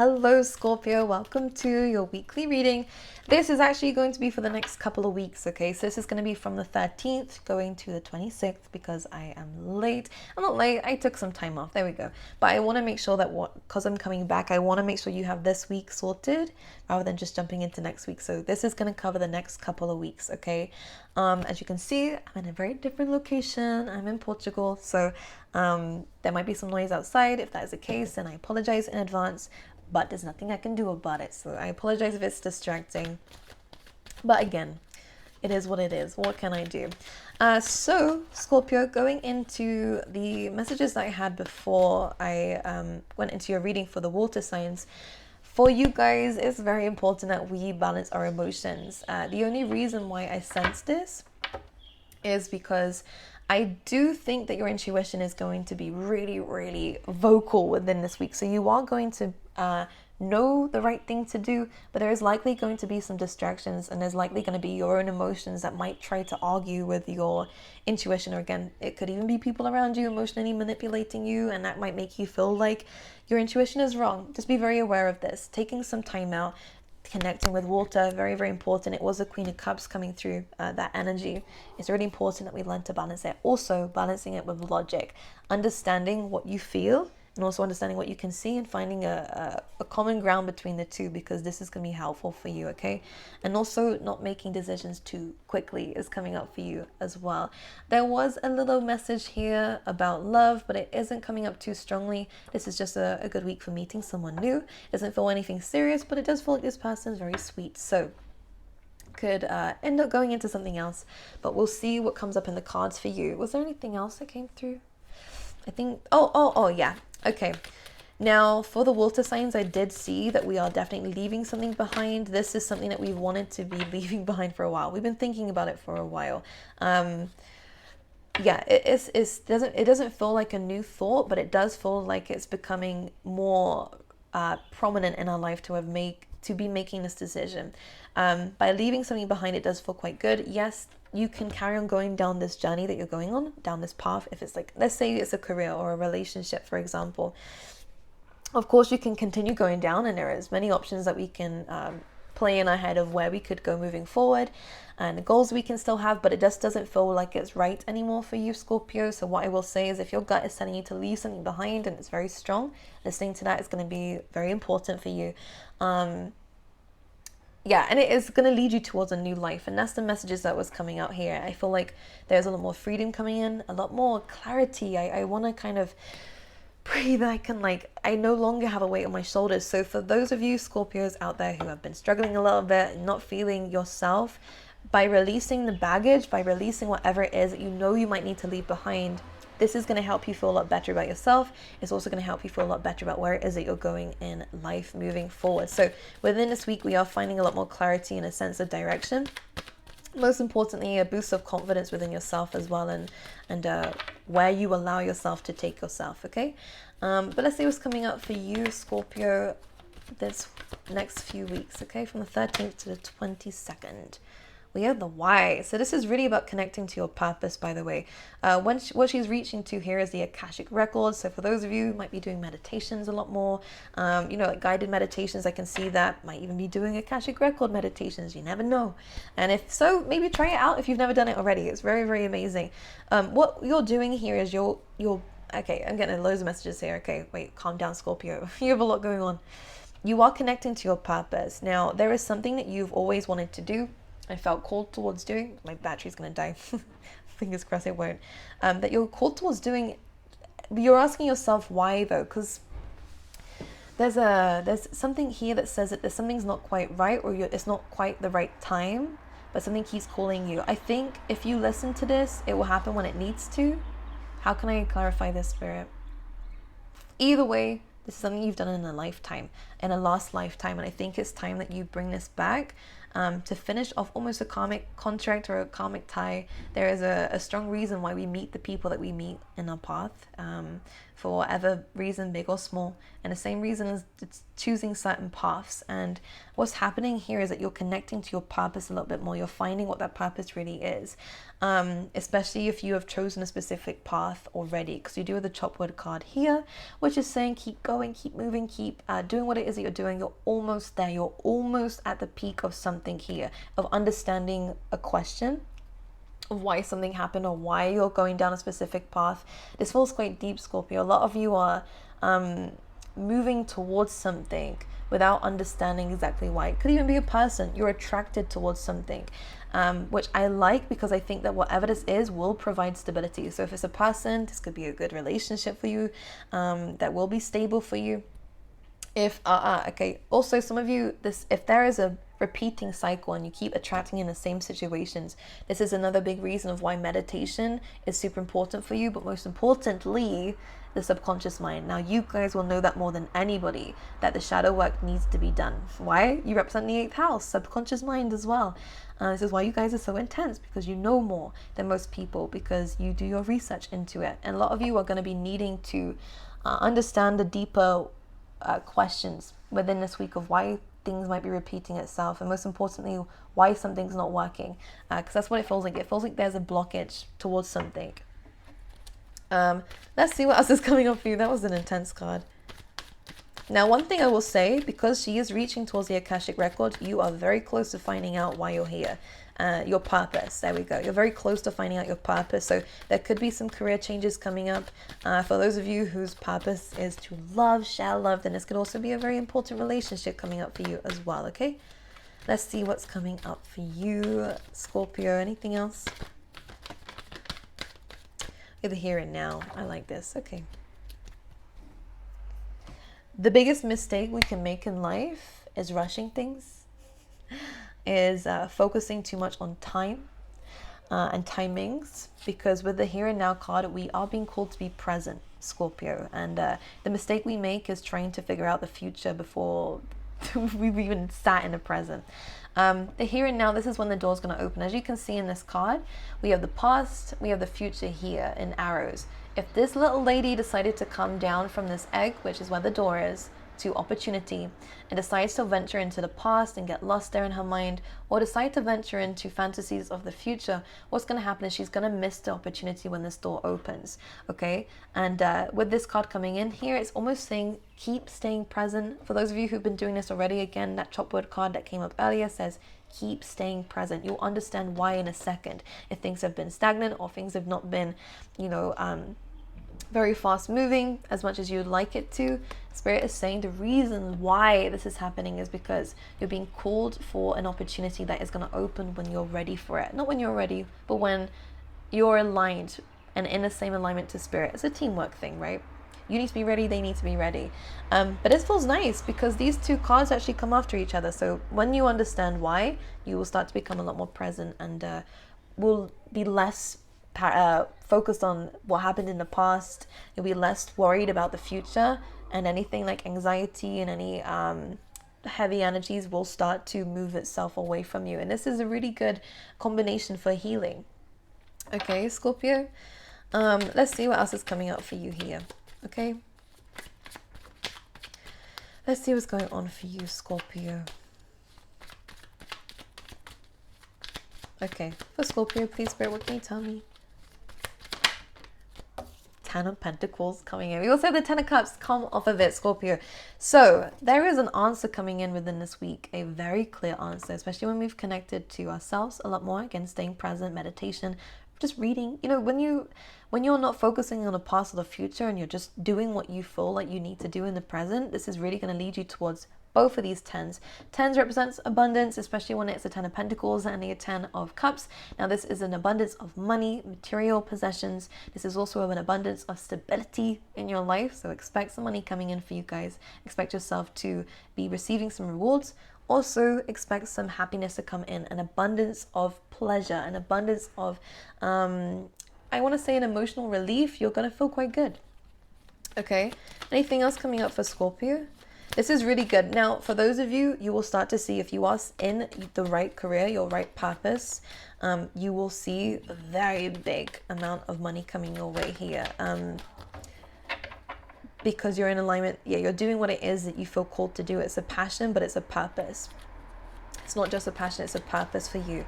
Hello Scorpio, welcome to your weekly reading. This is actually going to be for the next couple of weeks, okay? So this is going to be from the 13th going to the 26th because I am late. I'm not late, I took some time off, there we go. But I want to make sure that because I'm coming back, I want to make sure you have this week sorted rather than just jumping into next week. So this is going to cover the next couple of weeks, okay? As you can see, I'm in a very different location. I'm in Portugal, so there might be some noise outside. If that is the case, then I apologize in advance. But there's nothing I can do about it. So I apologize if it's distracting. But again, it is what it is. What can I do? So, Scorpio, going into the messages that I had before I went into your reading for the water signs, for you guys, it's very important that we balance our emotions. The only reason why I sense this is because I do think that your intuition is going to be really, really vocal within this week. So you are going to know the right thing to do, but there is likely going to be some distractions, and there's likely going to be your own emotions that might try to argue with your intuition. Or again, it could even be people around you emotionally manipulating you, and that might make you feel like your intuition is wrong. Just be very aware of this. Taking some time out, connecting with water, very, very important. It was the Queen of Cups coming through, that energy. It's really important that we learn to balance it. Also, balancing it with logic, understanding what you feel and also understanding what you can see, and finding a common ground between the two, because this is going to be helpful for you, okay? And also not making decisions too quickly is coming up for you as well. There was a little message here about love, but it isn't coming up too strongly. This is just a good week for meeting someone new. It doesn't feel anything serious, but it does feel like this person is very sweet. So could end up going into something else, but we'll see what comes up in the cards for you. Was there anything else that came through? I think, oh yeah. Okay, now for the water signs, I did see that we are definitely leaving something behind. This is something that we've wanted to be leaving behind for a while. We've been thinking about it for a while. Yeah, it doesn't feel like a new thought, but it does feel like it's becoming more prominent in our life to be making this decision. By leaving something behind, it does feel quite good. Yes, you can carry on going down this journey that you're going on, down this path. If it's like, let's say it's a career or a relationship, for example, of course you can continue going down, and there is many options that we can play in our head of where we could go moving forward and the goals we can still have, but it just doesn't feel like it's right anymore for you, Scorpio. So what I will say is, if your gut is telling you to leave something behind and it's very strong, listening to that is going to be very important for you. Yeah, and it is going to lead you towards a new life, and that's the messages that was coming out here. I feel like there's a lot more freedom coming in, a lot more clarity. I want to kind of breathe. I no longer have a weight on my shoulders. So for those of you Scorpios out there who have been struggling a little bit and not feeling yourself, by releasing the baggage, by releasing whatever it is that you know you might need to leave behind, this is going to help you feel a lot better about yourself. It's also going to help you feel a lot better about where it is that you're going in life moving forward. So within this week, we are finding a lot more clarity and a sense of direction. Most importantly, a boost of confidence within yourself as well, and where you allow yourself to take yourself, okay? But let's see what's coming up for you, Scorpio, this next few weeks, okay? From the 13th to the 22nd. We have the why. So this is really about connecting to your purpose, by the way. What she's reaching to here is the Akashic records. So for those of you who might be doing meditations a lot more, like guided meditations, I can see that. Might even be doing Akashic record meditations. You never know. And if so, maybe try it out if you've never done it already. It's very, very amazing. What you're doing here is you're okay, I'm getting loads of messages here. Okay, wait, calm down, Scorpio. You have a lot going on. You are connecting to your purpose. Now, there is something that you've always wanted to do. I felt called towards doing. My battery's gonna die. Fingers crossed it won't. That you're called towards doing. You're asking yourself why though, because there's something here that says that something's not quite right, or it's not quite the right time, but something keeps calling you. I think if you listen to this, it will happen when it needs to. How can I clarify this, Spirit? Either way, this is something you've done in a lifetime, in a last lifetime, and I think it's time that you bring this back to finish off almost a karmic contract or a karmic tie. There is a strong reason why we meet the people that we meet in our path, for whatever reason, big or small. And the same reason as it's choosing certain paths. And what's happening here is that you're connecting to your purpose a little bit more. You're finding what that purpose really is, especially if you have chosen a specific path already, because you do have the chopwood card here, which is saying keep going, keep moving, keep doing what it is that you're doing. You're almost there. You're almost at the peak of something here, of understanding a question, of why something happened or why you're going down a specific path. This feels quite deep, Scorpio. A lot of you are moving towards something without understanding exactly why. It could even be a person. You're attracted towards something, which I like, because I think that whatever this is will provide stability. So if it's a person, this could be a good relationship for you, that will be stable for you. If okay, also some of you, if there is a repeating cycle and you keep attracting in the same situations, this is another big reason of why meditation is super important for you. But most importantly, the subconscious mind. Now you guys will know that more than anybody, that the shadow work needs to be done. Why? You represent the 8th house, subconscious mind as well. This is why you guys are so intense, because you know more than most people, because you do your research into it. And a lot of you are going to be needing to understand the deeper questions within this week of why things might be repeating itself, and most importantly, why something's not working, because that's what it feels like. It feels like there's a blockage towards something. Let's see what else is coming up for you. That was an intense card. Now, one thing I will say, because she is reaching towards the Akashic record, you are very close to finding out why you're here. Your purpose. There we go. You're very close to finding out your purpose. So there could be some career changes coming up. For those of you whose purpose is to love, share love, then this could also be a very important relationship coming up for you as well. Okay. Let's see what's coming up for you, Scorpio. Anything else? You're the here and now. I like this. Okay. The biggest mistake we can make in life is rushing things, is focusing too much on time and timings, because with the here and now card, we are being called to be present, Scorpio. And the mistake we make is trying to figure out the future before we've even sat in the present. The here and now, this is when the door's going to open. As you can see in this card, we have the past, we have the future here in arrows. If this little lady decided to come down from this egg, which is where the door is, to opportunity, and decides to venture into the past and get lost there in her mind, or decide to venture into fantasies of the future, what's going to happen is she's going to miss the opportunity when this door opens. Okay. And with this card coming in here, it's almost saying keep staying present. For those of you who've been doing this already, again, that chopwood card that came up earlier says keep staying present. You'll understand why in a second, if things have been stagnant or things have not been, very fast moving as much as you'd like it to. Spirit is saying the reason why this is happening is because you're being called for an opportunity that is going to open when you're ready for it. Not when you're ready, but when you're aligned and in the same alignment to Spirit. It's a teamwork thing, right? You need to be ready, they need to be ready. But this feels nice because these two cards actually come after each other. So when you understand why, you will start to become a lot more present and will be less focused on what happened in the past. You'll be less worried about the future, and anything like anxiety and any heavy energies will start to move itself away from you. And this is a really good combination for healing. Okay, Scorpio. Let's see what else is coming up for you here. Okay. Let's see what's going on for you, Scorpio. Okay, for Scorpio, please, Spirit, what can you tell me? 10 of Pentacles coming in. We also have the 10 of Cups come off of it, Scorpio. So there is an answer coming in within this week, a very clear answer, especially when we've connected to ourselves a lot more. Again, staying present, meditation, just reading. When you're not focusing on the past or the future and you're just doing what you feel like you need to do in the present, this is really going to lead you towards both of these 10s. 10s represents abundance, especially when it's a 10 of Pentacles and a 10 of Cups. Now this is an abundance of money, material possessions. This is also an abundance of stability in your life. So expect some money coming in for you guys. Expect yourself to be receiving some rewards. Also expect some happiness to come in, an abundance of pleasure, an abundance of, I want to say an emotional relief. You're going to feel quite good. Okay. Anything else coming up for Scorpio? This is really good. Now, for those of you, you will start to see if you are in the right career, your right purpose, you will see a very big amount of money coming your way here. Because you're in alignment. Yeah, you're doing what it is that you feel called to do. It's a passion, but it's a purpose. It's not just a passion, it's a purpose for you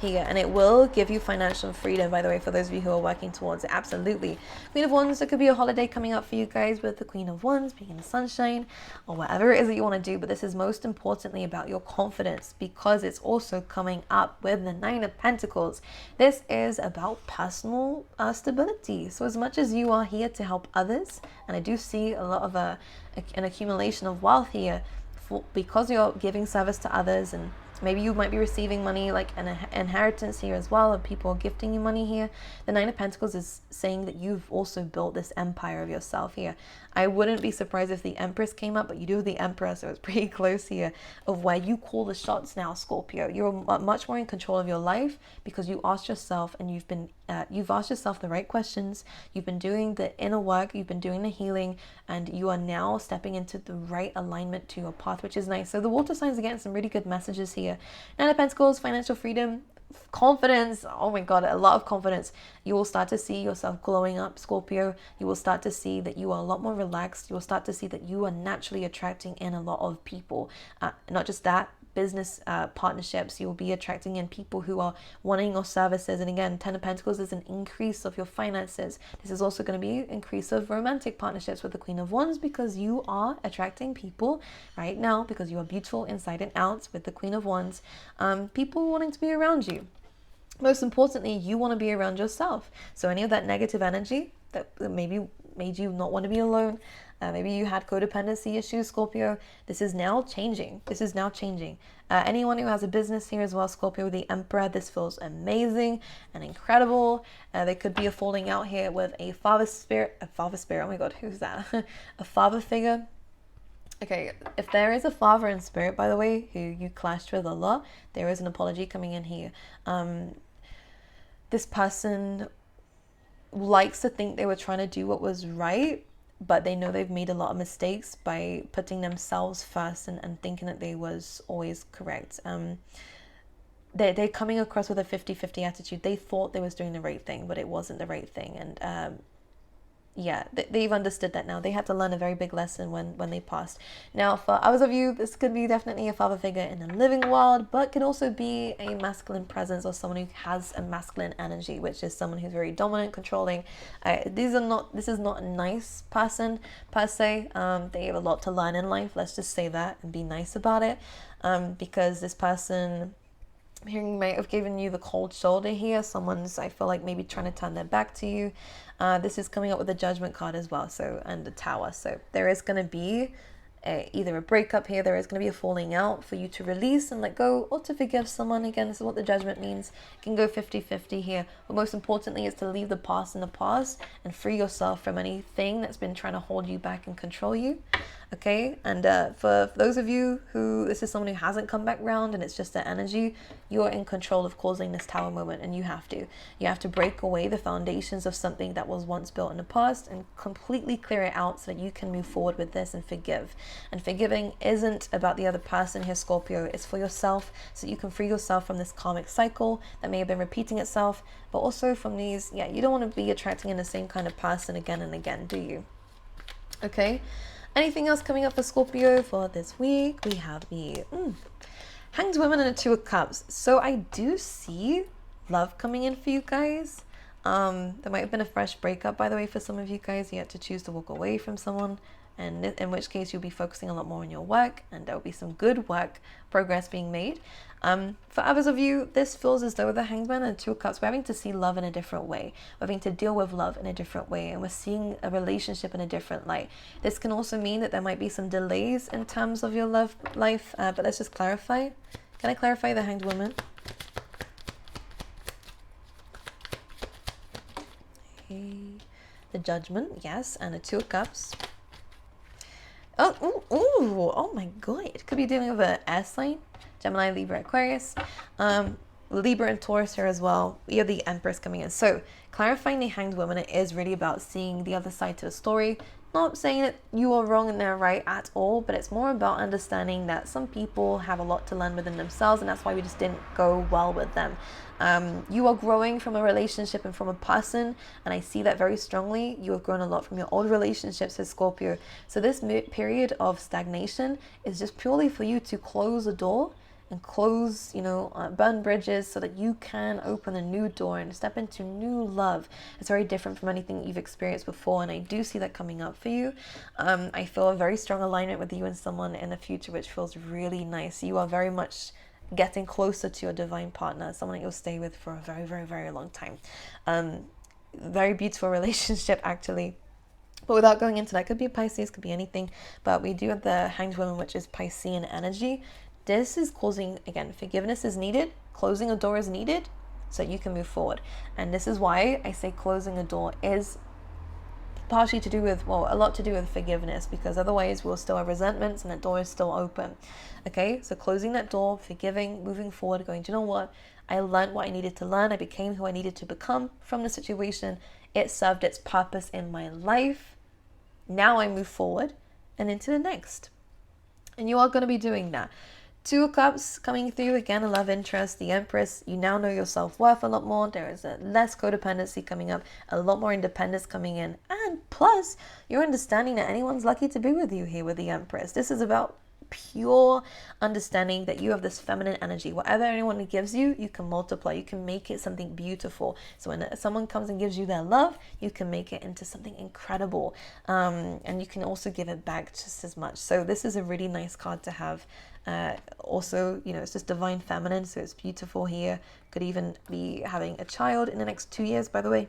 here. And it will give you financial freedom, by the way, for those of you who are working towards it. Absolutely. Queen of Wands, there could be a holiday coming up for you guys with the Queen of Wands being in the sunshine or whatever it is that you want to do. But this is most importantly about your confidence, because it's also coming up with the Nine of Pentacles. This is about personal stability. So as much as you are here to help others, and I do see a lot of an accumulation of wealth here, because you're giving service to others, and maybe you might be receiving money like an inheritance here as well, and people are gifting you money here. The Nine of Pentacles is saying that you've also built this empire of yourself here. I wouldn't be surprised if the Empress came up, but you do have the Emperor, so it's pretty close here of where you call the shots now, Scorpio. You're much more in control of your life because you asked yourself, and you've asked yourself the right questions. You've been doing the inner work, you've been doing the healing, and you are now stepping into the right alignment to your path, which is nice. So the water signs are getting some really good messages here. Nine of Pentacles, financial freedom, confidence. Oh my god, a lot of confidence. You will start to see yourself glowing up, Scorpio. You will start to see that you are a lot more relaxed. You will start to see that you are naturally attracting in a lot of people. Not just that, business partnerships. You'll be attracting in people who are wanting your services. And again, Ten of Pentacles is an increase of your finances. This is also going to be an increase of romantic partnerships with the Queen of Wands, because you are attracting people right now, because you are beautiful inside and out with the Queen of Wands. People wanting to be around you. Most importantly, you want to be around yourself. So any of that negative energy that maybe made you not want to be alone, maybe you had codependency issues, Scorpio, this is now changing. This is now changing. Anyone who has a business here as well, Scorpio, the Emperor, this feels amazing and incredible. There could be a falling out here with a father spirit, oh my god, who's that? A father figure. Okay, if there is a father in spirit, by the way, who you clashed with a lot, there is an apology coming in here. This person likes to think they were trying to do what was right, but they know they've made a lot of mistakes by putting themselves first and thinking that they was always correct. They're coming across with a 50-50 attitude. They thought they was doing the right thing, but it wasn't the right thing. And yeah, they've understood that now. They had to learn a very big lesson when they passed. Now, for others of you, this could be definitely a father figure in the living world, but could also be a masculine presence or someone who has a masculine energy, which is someone who's very dominant, controlling. This is not a nice person per se. They have a lot to learn in life. Let's just say that and be nice about it, because this person, I'm hearing, might have given you the cold shoulder here. Someone's, I feel like, maybe trying to turn their back to you. This is coming up with the Judgment card as well, so, and the Tower. So there is going to be either a breakup here, there is going to be a falling out for you to release and let go, or to forgive someone. Again, this is what the Judgment means. You can go 50-50 here, but most importantly is to leave the past in the past and free yourself from anything that's been trying to hold you back and control you. Okay, and for those of you who this is someone who hasn't come back round and it's just their energy, you're in control of causing this Tower moment, and you have to break away the foundations of something that was once built in the past and completely clear it out so that you can move forward with this and forgive. And forgiving isn't about the other person here, Scorpio. It's for yourself, so you can free yourself from this karmic cycle that may have been repeating itself, but also from these, you don't want to be attracting in the same kind of person again and again, do you? Okay. Anything else coming up for Scorpio for this week? We have the Hanged Woman and a Two of Cups. So I do see love coming in for you guys. There might have been a fresh breakup, by the way, for some of you guys. You had to choose to walk away from someone, and in which case you'll be focusing a lot more on your work, and there'll be some good work progress being made. For others of you, this feels as though the Hanged Man and Two of Cups, we're having to see love in a different way. We're having to deal with love in a different way, and we're seeing a relationship in a different light. This can also mean that there might be some delays in terms of your love life, but let's just clarify. Can I clarify the Hanged Woman? Okay. The Judgment, yes, and the Two of Cups. Oh my god, it could be dealing with an air sign. Gemini, Libra, Aquarius. Libra and Taurus here as well. We have the Empress coming in. So clarifying the Hanged Woman, it is really about seeing the other side to a story. Not saying that you are wrong and they're right at all, but it's more about understanding that some people have a lot to learn within themselves, and that's why we just didn't go well with them. You are growing from a relationship and from a person, and I see that very strongly. You have grown a lot from your old relationships with Scorpio. So this period of stagnation is just purely for you to close a door and close, burn bridges so that you can open a new door and step into new love. It's very different from anything that you've experienced before, and I do see that coming up for you. I feel a very strong alignment with you and someone in the future, which feels really nice. You are very much getting closer to your divine partner, someone that you'll stay with for a very, very, very long time. Very beautiful relationship, actually. But without going into that, could be a Pisces, could be anything. But we do have the Hanged Woman, which is Piscean energy. This is causing, again, forgiveness is needed. Closing a door is needed so you can move forward. And this is why I say closing a door is partially to do with, well, a lot to do with forgiveness, because otherwise we'll still have resentments and that door is still open. Okay, so closing that door, forgiving, moving forward, going, do you know what? I learned what I needed to learn. I became who I needed to become from the situation. It served its purpose in my life. Now I move forward and into the next. And you are going to be doing that. Two of Cups coming through, again, a love interest, the Empress. You now know your self-worth a lot more. There is a less codependency coming up, a lot more independence coming in. And plus, you're understanding that anyone's lucky to be with you here with the Empress. This is about pure understanding that you have this feminine energy. Whatever anyone gives you, you can multiply. You can make it something beautiful. So when someone comes and gives you their love, you can make it into something incredible. And you can also give it back just as much. So this is a really nice card to have. Also, it's just divine feminine, so it's beautiful here. Could even be having a child in the next 2 years, by the way,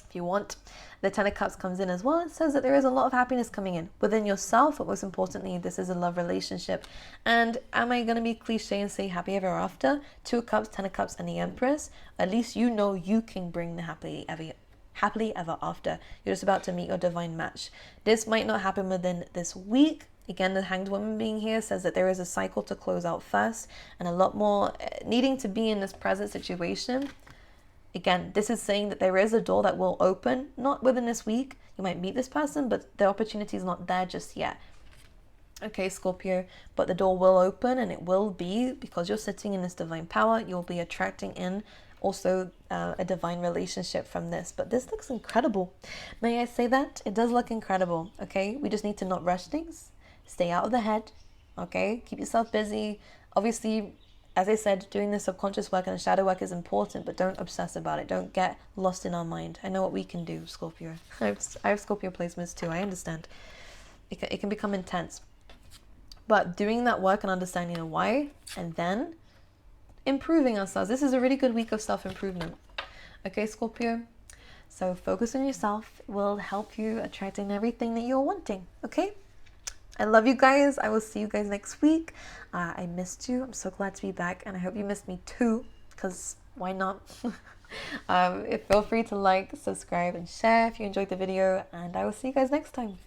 if you want. The Ten of Cups comes in as well. It says that there is a lot of happiness coming in within yourself, but most importantly, this is a love relationship. And am I going to be cliche and say happy ever after? Two of Cups, Ten of Cups, and the Empress. At least you know you can bring the happily ever after. You're just about to meet your divine match. This might not happen within this week. Again, the Hanged Woman being here says that there is a cycle to close out first, and a lot more needing to be in this present situation. Again, this is saying that there is a door that will open, not within this week. You might meet this person, but the opportunity is not there just yet. Okay, Scorpio, but the door will open, and it will be, because you're sitting in this divine power, you'll be attracting in also a divine relationship from this. But this looks incredible. May I say that? It does look incredible, okay? We just need to not rush things. Stay out of the head, okay? Keep yourself busy. Obviously, as I said, doing the subconscious work and the shadow work is important, but don't obsess about it. Don't get lost in our mind. I know what we can do, Scorpio. I have Scorpio placements too. I understand. It can become intense. But doing that work and understanding the why, and then improving ourselves. This is a really good week of self-improvement. Okay, Scorpio? So focus on yourself. It will help you attracting everything that you're wanting, okay? I love you guys. I will see you guys next week. I missed you. I'm so glad to be back, and I hope you missed me too, because why not? Feel free to like, subscribe, and share if you enjoyed the video, and I will see you guys next time.